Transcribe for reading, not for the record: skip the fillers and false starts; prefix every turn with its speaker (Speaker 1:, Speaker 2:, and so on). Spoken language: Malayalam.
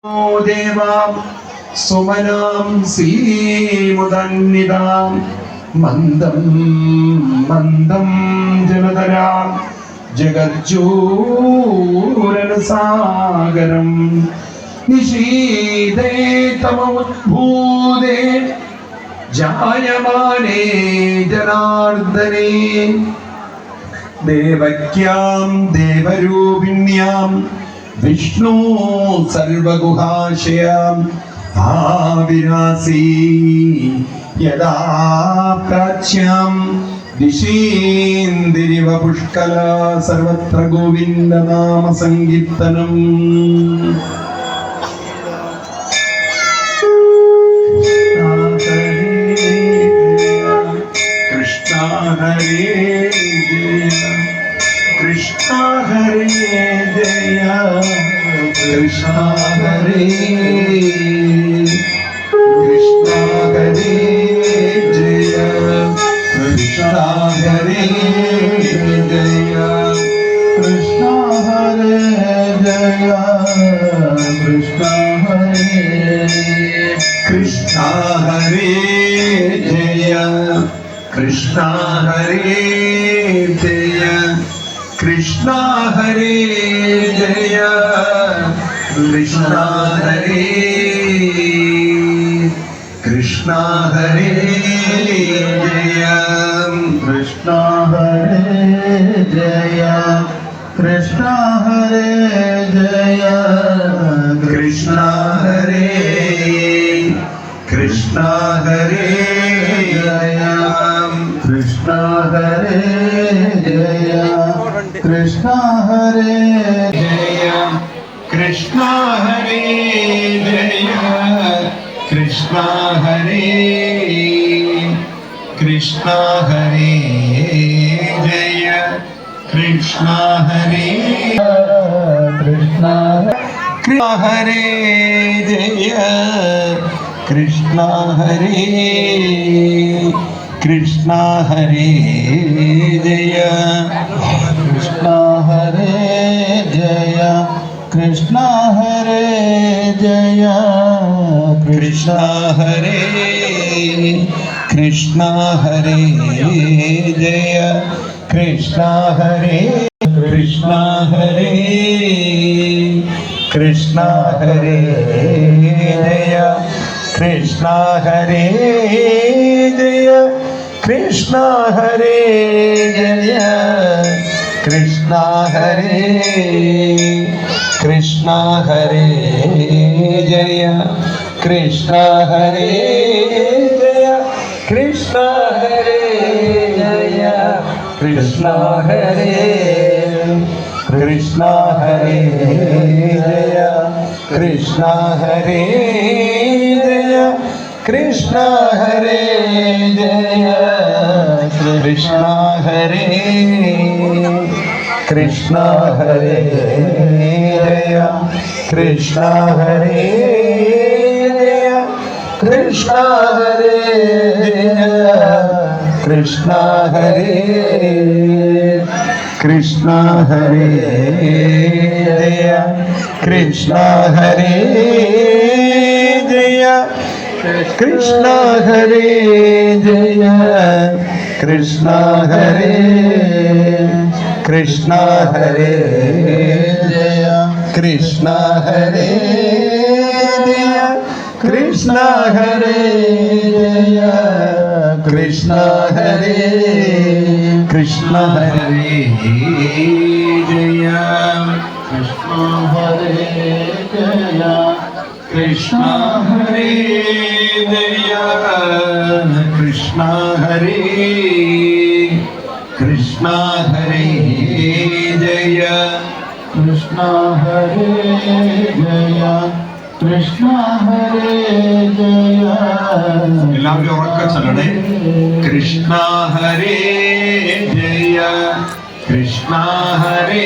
Speaker 1: ദേവാം സുമനാം സീമുദന്നിതാം മന്ദം മന്ദം ജലധരാം ജഗജ്ജൂരനസാഗരം നിശീതേ തമോദ്ഭൂതേ ജായമാനേ ജനാർദ്ദനേ ദേവക്യാം ദേവരൂപിണ്യാം വിഷ്ണു സർവഗുഹാശയാം ആവിരാസി യദാ പ്രാച്യാം ദിശീന്ദിരിവ പുഷ്കല സർവത്ര ഗോവിന്ദ നാമ സങ്കീർത്തനം. കൃഷ്ണ ഹരേ കൃഷ്ണ ഹരേ ജയ കൃഷ്ണ ഹരേ കൃഷ്ണ ഹരേ ജയ കൃഷ്ണ ഹരേ ജയ കൃഷ്ണ ഹരേ ജയ കൃഷ്ണ ഹരേ കൃഷ്ണ ഹരേ ജയ കൃഷ്ണ ഹരേ ജയ കൃഷ്ണ ഹരേ ജയ കൃഷ്ണ ഹരേ കൃഷ്ണ ഹരേ ജയ കൃഷ്ണ ഹരേ ജയ കൃഷ്ണ ഹരേ ജയ കൃഷ്ണ ഹരേ കൃഷ്ണ ഹരേ ജയ കൃഷ്ണ ഹരേ ജയ കൃഷ്ണ ഹരേ ജയ കൃഷ്ണ ഹരേ ജയ കൃഷ്ണ ഹരേ കൃഷ്ണ ഹരേ ജയ കൃഷ്ണ ഹരേ കൃഷ്ണ ഹരേ ജയ കൃഷ്ണ ഹരേ കൃഷ്ണ ഹരേ ജയ കൃഷ്ണ ഹരേ ജയ കൃഷ്ണ ഹരേ ജയ കൃഷ്ണ ഹരേ കൃഷ്ണ ഹരേ ജയ കൃഷ്ണ ഹരേ കൃഷ്ണ ഹരേ കൃഷ്ണ ഹരേ ജയ കൃഷ്ണ ഹരേ ജയ കൃഷ്ണ ഹരേ ജയ കൃഷ്ണ ഹരേ കൃഷ്ണ ഹരേ ജയ കൃഷ്ണ ഹരേ ജയ കൃഷ്ണ ഹരേ ജയ കൃഷ്ണ ഹരേ കൃഷ്ണ ഹരേ ജയ കൃഷ്ണ ഹരേ ജയ കൃഷ്ണ ഹരേ ജയ കൃഷ്ണ ഹരേ കൃഷ്ണ ഹരേ ജയ കൃഷ്ണ ഹരേ ജയ കൃഷ്ണ ഹരേ ജയ കൃഷ്ണ ഹരേ കൃഷ്ണ ഹരേ ജയ കൃഷ്ണ ഹരേ ജയ കൃഷ്ണ ഹരേ ജയ കൃഷ്ണ ഹരേ കൃഷ്ണ ഹരേ ജയ കൃഷ്ണ ഹരേ ജയ കൃഷ്ണ ഹരേ ജയ കൃഷ്ണ ഹരേ കൃഷ്ണ ഹരേ ജയ കൃഷ്ണ ഹരേ ജയ കൃഷ്ണ ഹരേ ജയ കൃഷ്ണ ഹരേ കൃഷ്ണ ഹരേ ജയ കൃഷ്ണ ഹരേ ജയ കൃഷ്ണ ഹരേ ജയ എല്ലാവരും ഉറക്കെ ചൊല്ലണേ. കൃഷ്ണ ഹരേ ജയ കൃഷ്ണ ഹരേ